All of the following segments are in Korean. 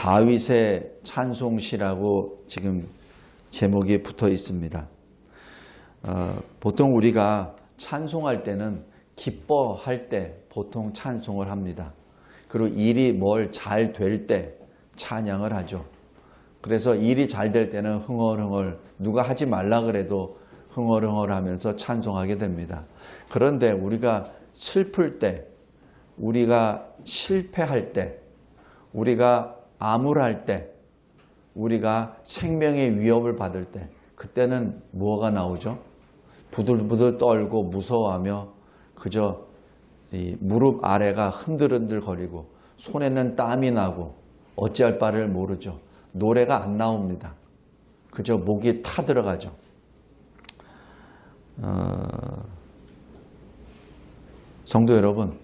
다윗의 찬송시라고 지금 제목이 붙어 있습니다. 보통 우리가 찬송할 때는 기뻐할 때 보통 찬송을 합니다. 그리고 일이 뭘 잘 될 때 찬양을 하죠. 그래서 일이 잘 될 때는 흥얼흥얼, 누가 하지 말라 그래도 흥얼흥얼 하면서 찬송하게 됩니다. 그런데 우리가 슬플 때, 우리가 실패할 때, 우리가 암울할 때, 우리가 생명의 위협을 받을 때, 그때는 뭐가 나오죠? 부들부들 떨고 무서워하며 그저 이 무릎 아래가 흔들흔들 거리고 손에는 땀이 나고 어찌할 바를 모르죠. 노래가 안 나옵니다. 그저 목이 타들어가죠. 성도 여러분,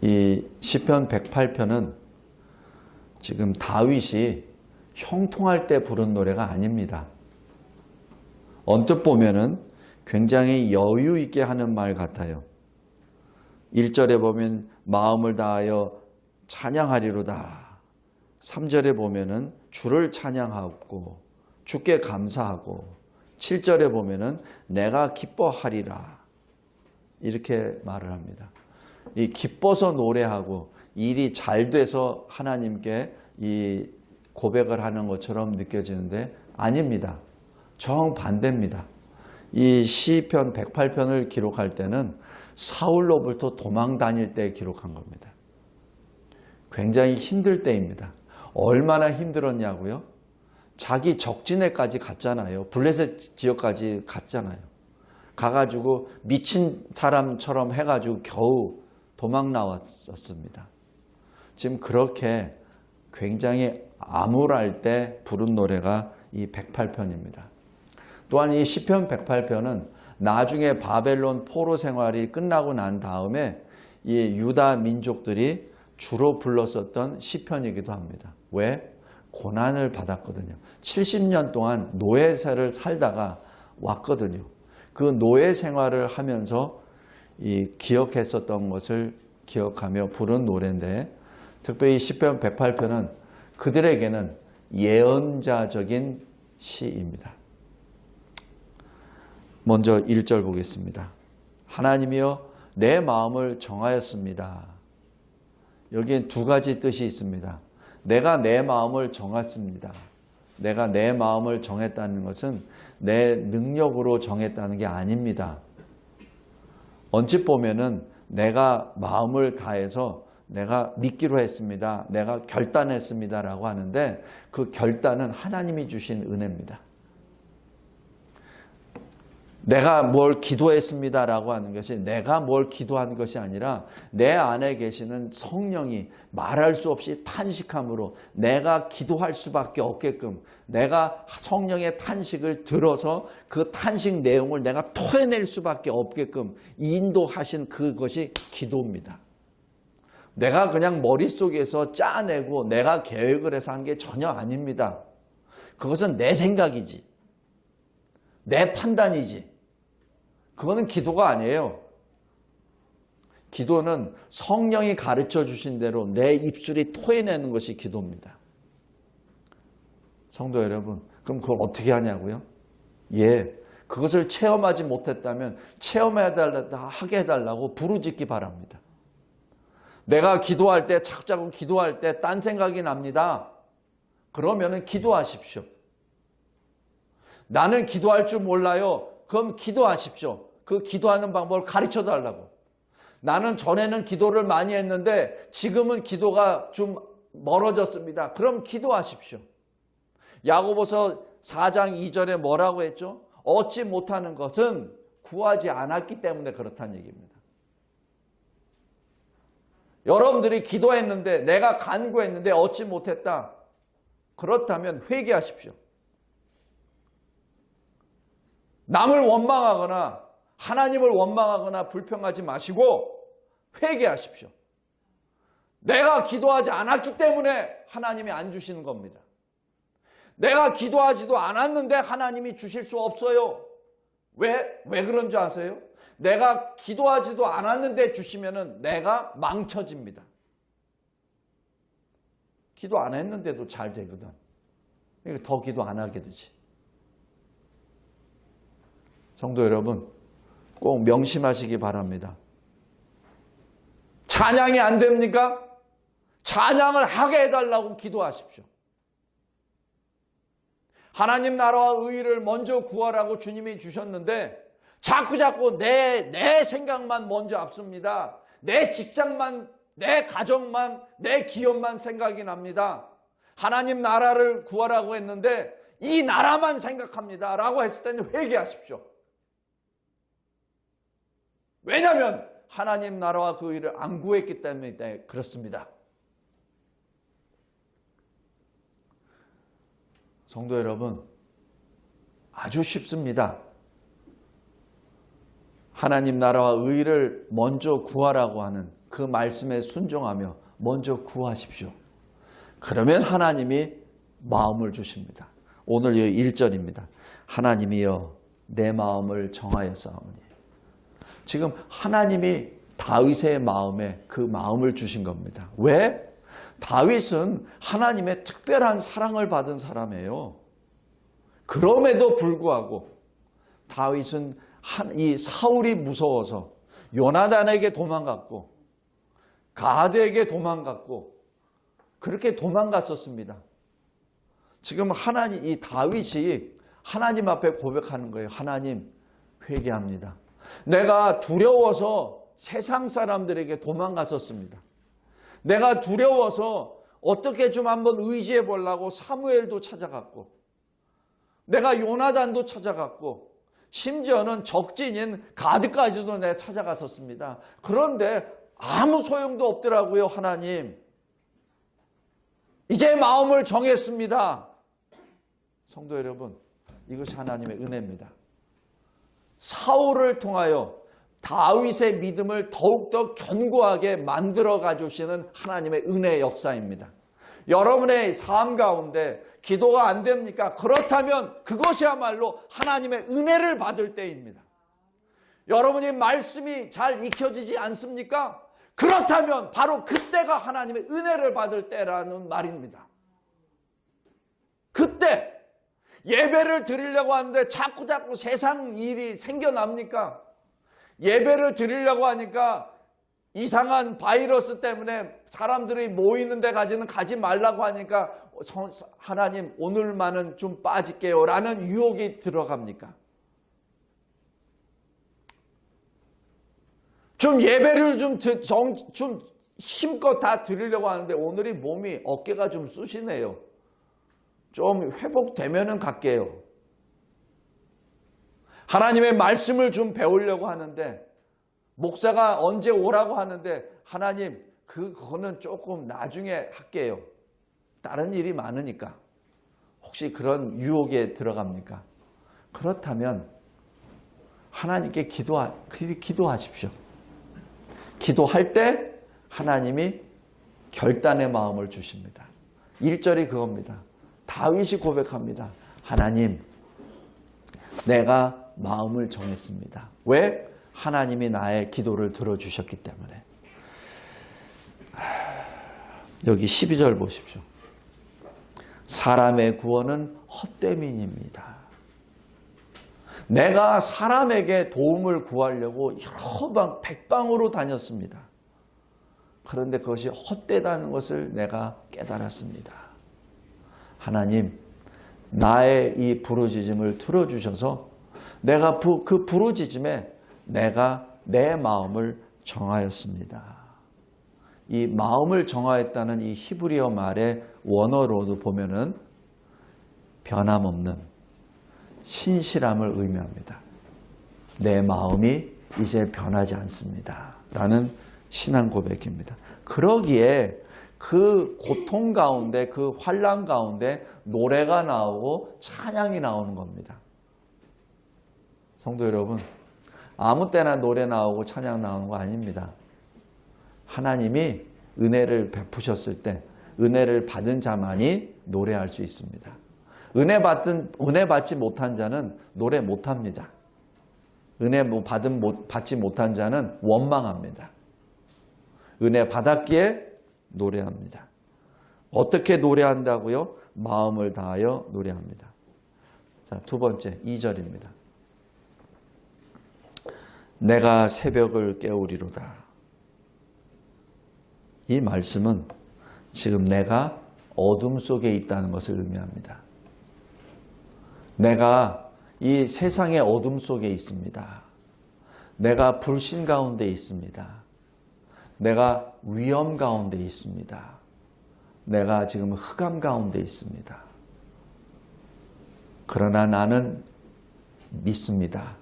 이 시편 108편은 지금 다윗이 형통할 때 부른 노래가 아닙니다. 언뜻 보면은 굉장히 여유 있게 하는 말 같아요. 1절에 보면 마음을 다하여 찬양하리로다. 3절에 보면은 주를 찬양하고 주께 감사하고 7절에 보면은 내가 기뻐하리라. 이렇게 말을 합니다. 이 기뻐서 노래하고 일이 잘 돼서 하나님께 이 고백을 하는 것처럼 느껴지는데 아닙니다. 정반대입니다. 이 시편 108편을 기록할 때는 사울로부터 도망 다닐 때 기록한 겁니다. 굉장히 힘들 때입니다. 얼마나 힘들었냐고요? 자기 적진에까지 갔잖아요. 블레셋 지역까지 갔잖아요. 가가지고 미친 사람처럼 해가지고 겨우 도망 나왔었습니다. 지금 그렇게 굉장히 암울할 때 부른 노래가 이 108편입니다. 또한 이 시편 108편은 나중에 바벨론 포로 생활이 끝나고 난 다음에 이 유다 민족들이 주로 불렀었던 시편이기도 합니다. 왜? 고난을 받았거든요. 70년 동안 노예생활을 살다가 왔거든요. 그 노예 생활을 하면서 이 기억했었던 것을 기억하며 부른 노래인데, 특별히 시편 108편은 그들에게는 예언자적인 시입니다. 먼저 1절 보겠습니다. 하나님이여 내 마음을 정하였습니다. 여기에 두 가지 뜻이 있습니다. 내가 내 마음을 정했습니다. 내가 내 마음을 정했다는 것은 내 능력으로 정했다는 게 아닙니다. 언뜻 보면은 내가 마음을 다해서 내가 믿기로 했습니다. 내가 결단했습니다. 라고 하는데 그 결단은 하나님이 주신 은혜입니다. 내가 뭘 기도했습니다. 라고 하는 것이 내가 뭘 기도한 것이 아니라 내 안에 계시는 성령이 말할 수 없이 탄식함으로 내가 기도할 수밖에 없게끔 내가 성령의 탄식을 들어서 그 탄식 내용을 내가 토해낼 수밖에 없게끔 인도하신 그것이 기도입니다. 내가 그냥 머릿속에서 짜내고 내가 계획을 해서 한 게 전혀 아닙니다. 그것은 내 생각이지. 내 판단이지. 그거는 기도가 아니에요. 기도는 성령이 가르쳐 주신 대로 내 입술이 토해내는 것이 기도입니다. 성도 여러분, 그럼 그걸 어떻게 하냐고요? 예, 그것을 체험하지 못했다면 체험하게 해달라고 부르짖기 바랍니다. 내가 기도할 때 자꾸 기도할 때 딴 생각이 납니다. 그러면은 기도하십시오. 나는 기도할 줄 몰라요. 그럼 기도하십시오. 그 기도하는 방법을 가르쳐 달라고. 나는 전에는 기도를 많이 했는데 지금은 기도가 좀 멀어졌습니다. 그럼 기도하십시오. 야고보서 4장 2절에 뭐라고 했죠? 얻지 못하는 것은 구하지 않았기 때문에 그렇다는 얘기입니다. 여러분들이 기도했는데 내가 간구했는데 얻지 못했다. 그렇다면 회개하십시오. 남을 원망하거나 하나님을 원망하거나 불평하지 마시고 회개하십시오. 내가 기도하지 않았기 때문에 하나님이 안 주시는 겁니다. 내가 기도하지도 않았는데 하나님이 주실 수 없어요. 왜 그런 줄 아세요? 내가 기도하지도 않았는데 주시면은 내가 망쳐집니다. 기도 안 했는데도 잘 되거든. 그러니까 더 기도 안 하게 되지. 성도 여러분, 꼭 명심하시기 바랍니다. 찬양이 안 됩니까? 찬양을 하게 해달라고 기도하십시오. 하나님 나라와 의의를 먼저 구하라고 주님이 주셨는데 자꾸 내 생각만 먼저 앞섭니다. 내 직장만, 내 가정만, 내 기업만 생각이 납니다. 하나님 나라를 구하라고 했는데 이 나라만 생각합니다 라고 했을 때는 회개하십시오. 왜냐하면 하나님 나라와 그 의를 안 구했기 때문에 그렇습니다. 성도 여러분, 아주 쉽습니다. 하나님 나라와 의를 먼저 구하라고 하는 그 말씀에 순종하며 먼저 구하십시오. 그러면 하나님이 마음을 주십니다. 오늘 1절입니다. 하나님이여 내 마음을 정하였사오니. 지금 하나님이 다윗의 마음에 그 마음을 주신 겁니다. 왜? 다윗은 하나님의 특별한 사랑을 받은 사람이에요. 그럼에도 불구하고 다윗은 이 사울이 무서워서 요나단에게 도망갔고 가드에게 도망갔고 그렇게 도망갔었습니다. 지금 이 다윗이 하나님 앞에 고백하는 거예요. 하나님, 회개합니다. 내가 두려워서 세상 사람들에게 도망갔었습니다. 내가 두려워서 어떻게 좀 한번 의지해 보려고 사무엘도 찾아갔고 내가 요나단도 찾아갔고 심지어는 적진인 가드까지도 내가 찾아갔었습니다. 그런데 아무 소용도 없더라고요. 하나님, 이제 마음을 정했습니다. 성도 여러분, 이것이 하나님의 은혜입니다. 사울을 통하여 다윗의 믿음을 더욱더 견고하게 만들어 주시는 하나님의 은혜의 역사입니다. 여러분의 삶 가운데 기도가 안 됩니까? 그렇다면 그것이야말로 하나님의 은혜를 받을 때입니다. 여러분이 말씀이 잘 익혀지지 않습니까? 그렇다면 바로 그때가 하나님의 은혜를 받을 때라는 말입니다. 그때 예배를 드리려고 하는데 자꾸 세상 일이 생겨납니까? 예배를 드리려고 하니까 이상한 바이러스 때문에 사람들이 모이는 데까지는 가지 말라고 하니까 하나님 오늘만은 좀 빠질게요 라는 유혹이 들어갑니까? 좀 예배를 좀 힘껏 다 드리려고 하는데 오늘이 몸이 어깨가 좀 쑤시네요. 좀 회복되면은 갈게요. 하나님의 말씀을 좀 배우려고 하는데 목사가 언제 오라고 하는데 하나님 그거는 조금 나중에 할게요. 다른 일이 많으니까. 혹시 그런 유혹에 들어갑니까? 그렇다면 하나님께 기도하십시오. 기도할 때 하나님이 결단의 마음을 주십니다. 1절이 그겁니다. 다윗이 고백합니다. 하나님, 내가 마음을 정했습니다. 왜? 하나님이 나의 기도를 들어주셨기 때문에. 여기 12절 보십시오. 사람의 구원은 헛됨이니입니다. 내가 사람에게 도움을 구하려고 여러 백방으로 다녔습니다. 그런데 그것이 헛되다는 것을 내가 깨달았습니다. 하나님, 나의 이 부르짖음을 들어주셔서 내가 그 부르짖음에 내가 내 마음을 정하였습니다. 이 마음을 정하였다는 이 히브리어 말의 원어로도 보면은 변함없는 신실함을 의미합니다. 내 마음이 이제 변하지 않습니다. 라는 신앙 고백입니다. 그러기에 그 고통 가운데, 그 환난 가운데 노래가 나오고 찬양이 나오는 겁니다. 성도 여러분, 아무 때나 노래 나오고 찬양 나오는 거 아닙니다. 하나님이 은혜를 베푸셨을 때 은혜를 받은 자만이 노래할 수 있습니다. 은혜 받지 못한 자는 노래 못합니다. 은혜 받지 못한 자는 원망합니다. 은혜 받았기에 노래합니다. 어떻게 노래한다고요? 마음을 다하여 노래합니다. 자, 두 번째 2절입니다. 내가 새벽을 깨우리로다. 이 말씀은 지금 내가 어둠 속에 있다는 것을 의미합니다. 내가 이 세상의 어둠 속에 있습니다. 내가 불신 가운데 있습니다. 내가 위험 가운데 있습니다. 내가 지금 흑암 가운데 있습니다. 그러나 나는 믿습니다.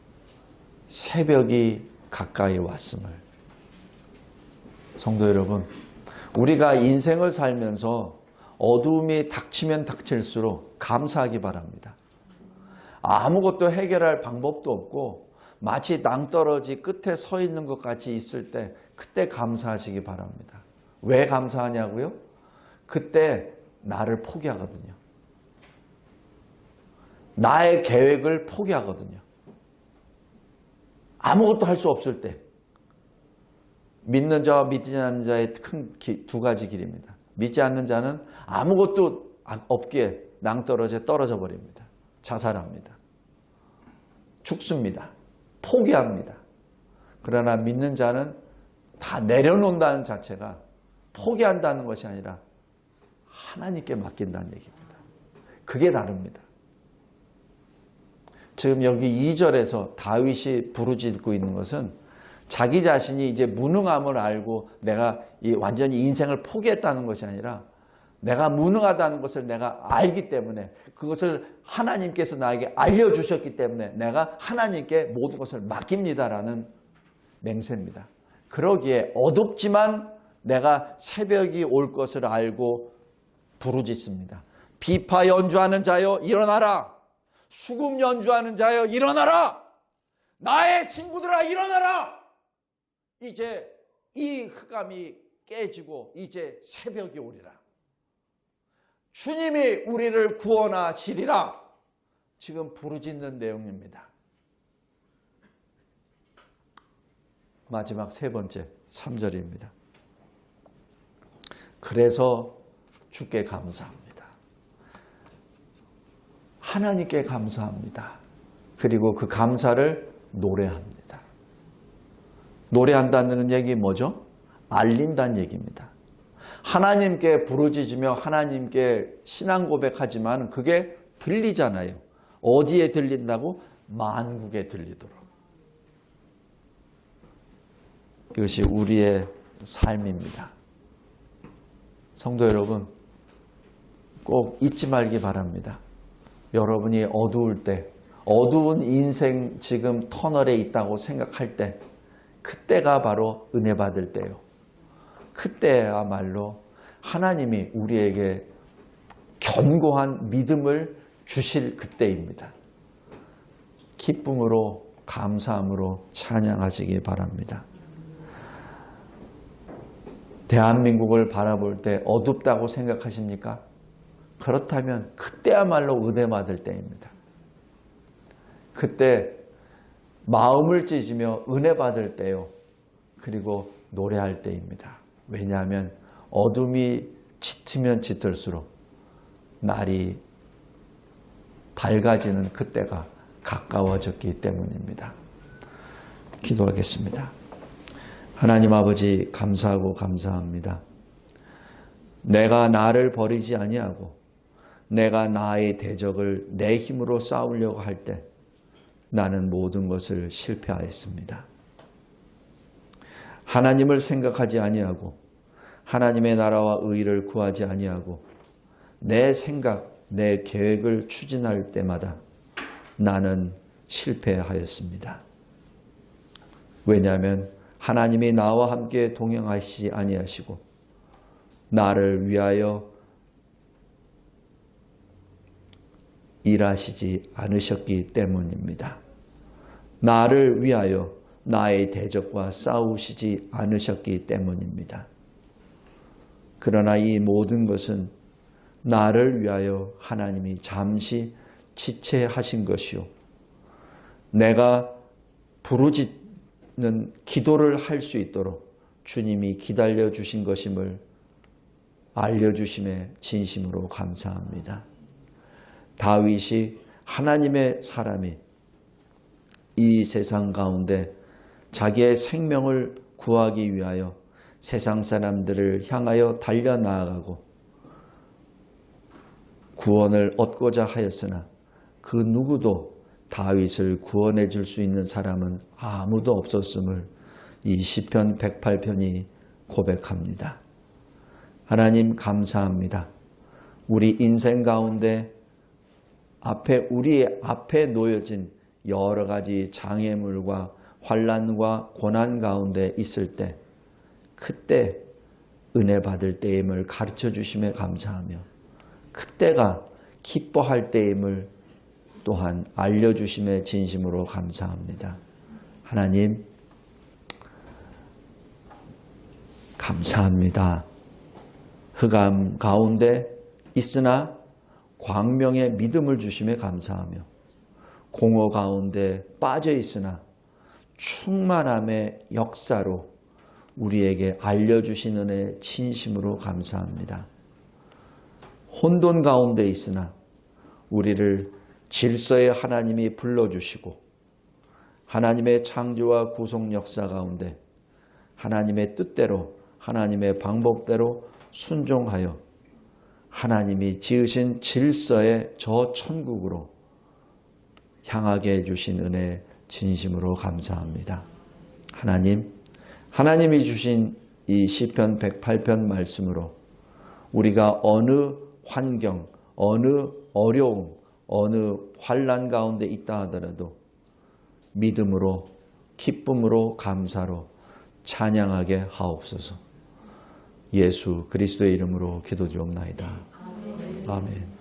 새벽이 가까이 왔음을. 성도 여러분, 우리가 인생을 살면서 어두움이 닥치면 닥칠수록 감사하기 바랍니다. 아무것도 해결할 방법도 없고 마치 낭떠러지 끝에 서 있는 것 같이 있을 때 그때 감사하시기 바랍니다. 왜 감사하냐고요? 그때 나를 포기하거든요. 나의 계획을 포기하거든요. 아무것도 할 수 없을 때. 믿는 자와 믿지 않는 자의 큰 두 가지 길입니다. 믿지 않는 자는 아무것도 없기에 낭떠러지에 떨어져 버립니다. 자살합니다. 죽습니다. 포기합니다. 그러나 믿는 자는 다 내려놓는다는 자체가 포기한다는 것이 아니라 하나님께 맡긴다는 얘기입니다. 그게 다릅니다. 지금 여기 2절에서 다윗이 부르짖고 있는 것은 자기 자신이 이제 무능함을 알고 내가 완전히 인생을 포기했다는 것이 아니라 내가 무능하다는 것을 내가 알기 때문에 그것을 하나님께서 나에게 알려주셨기 때문에 내가 하나님께 모든 것을 맡깁니다라는 맹세입니다. 그러기에 어둡지만 내가 새벽이 올 것을 알고 부르짖습니다. 비파 연주하는 자여 일어나라. 수금 연주하는 자여 일어나라. 나의 친구들아 일어나라. 이제 이 흑암이 깨지고 이제 새벽이 오리라. 주님이 우리를 구원하시리라. 지금 부르짖는 내용입니다. 마지막 세 번째 3절입니다. 그래서 주께 감사합니다. 하나님께 감사합니다. 그리고 그 감사를 노래합니다. 노래한다는 얘기 뭐죠? 알린다는 얘기입니다. 하나님께 부르짖으며 하나님께 신앙 고백하지만 그게 들리잖아요. 어디에 들린다고? 만국에 들리도록. 이것이 우리의 삶입니다. 성도 여러분, 꼭 잊지 말기 바랍니다. 여러분이 어두울 때, 어두운 인생 지금 터널에 있다고 생각할 때, 그때가 바로 은혜 받을 때요. 그때야말로 하나님이 우리에게 견고한 믿음을 주실 그때입니다. 기쁨으로 감사함으로 찬양하시기 바랍니다. 대한민국을 바라볼 때 어둡다고 생각하십니까? 그렇다면 그때야말로 은혜 받을 때입니다. 그때 마음을 찢으며 은혜 받을 때요. 그리고 노래할 때입니다. 왜냐하면 어둠이 짙으면 짙을수록 날이 밝아지는 그때가 가까워졌기 때문입니다. 기도하겠습니다. 하나님 아버지 감사하고 감사합니다. 내가 나를 버리지 아니하고 내가 나의 대적을 내 힘으로 싸우려고 할 때 나는 모든 것을 실패하였습니다. 하나님을 생각하지 아니하고 하나님의 나라와 의를 구하지 아니하고 내 생각, 내 계획을 추진할 때마다 나는 실패하였습니다. 왜냐하면 하나님이 나와 함께 동행하시지 아니하시고 나를 위하여 일하시지 않으셨기 때문입니다. 나를 위하여 나의 대적과 싸우시지 않으셨기 때문입니다. 그러나 이 모든 것은 나를 위하여 하나님이 잠시 지체하신 것이요. 내가 부르짖는 기도를 할 수 있도록 주님이 기다려 주신 것임을 알려주심에 진심으로 감사합니다. 다윗이 하나님의 사람이 이 세상 가운데 자기의 생명을 구하기 위하여 세상 사람들을 향하여 달려나아가고 구원을 얻고자 하였으나 그 누구도 다윗을 구원해 줄 수 있는 사람은 아무도 없었음을 이 시편 108편이 고백합니다. 하나님 감사합니다. 우리 인생 가운데 우리 앞에 놓여진 여러 가지 장애물과 환난과 고난 가운데 있을 때 그때 은혜 받을 때임을 가르쳐 주심에 감사하며 그때가 기뻐할 때임을 또한 알려주심에 진심으로 감사합니다. 하나님 감사합니다. 흑암 가운데 있으나 광명의 믿음을 주심에 감사하며 공허 가운데 빠져 있으나 충만함의 역사로 우리에게 알려주신 은혜 진심으로 감사합니다. 혼돈 가운데 있으나 우리를 질서의 하나님이 불러주시고 하나님의 창조와 구속 역사 가운데 하나님의 뜻대로 하나님의 방법대로 순종하여 하나님이 지으신 질서의 저 천국으로 향하게 해주신 은혜 진심으로 감사합니다. 하나님이 주신 이 시편 108편 말씀으로 우리가 어느 환경, 어느 어려움, 어느 환난 가운데 있다 하더라도 믿음으로 기쁨으로 감사로 찬양하게 하옵소서. 예수 그리스도의 이름으로 기도드리옵나이다. 아멘.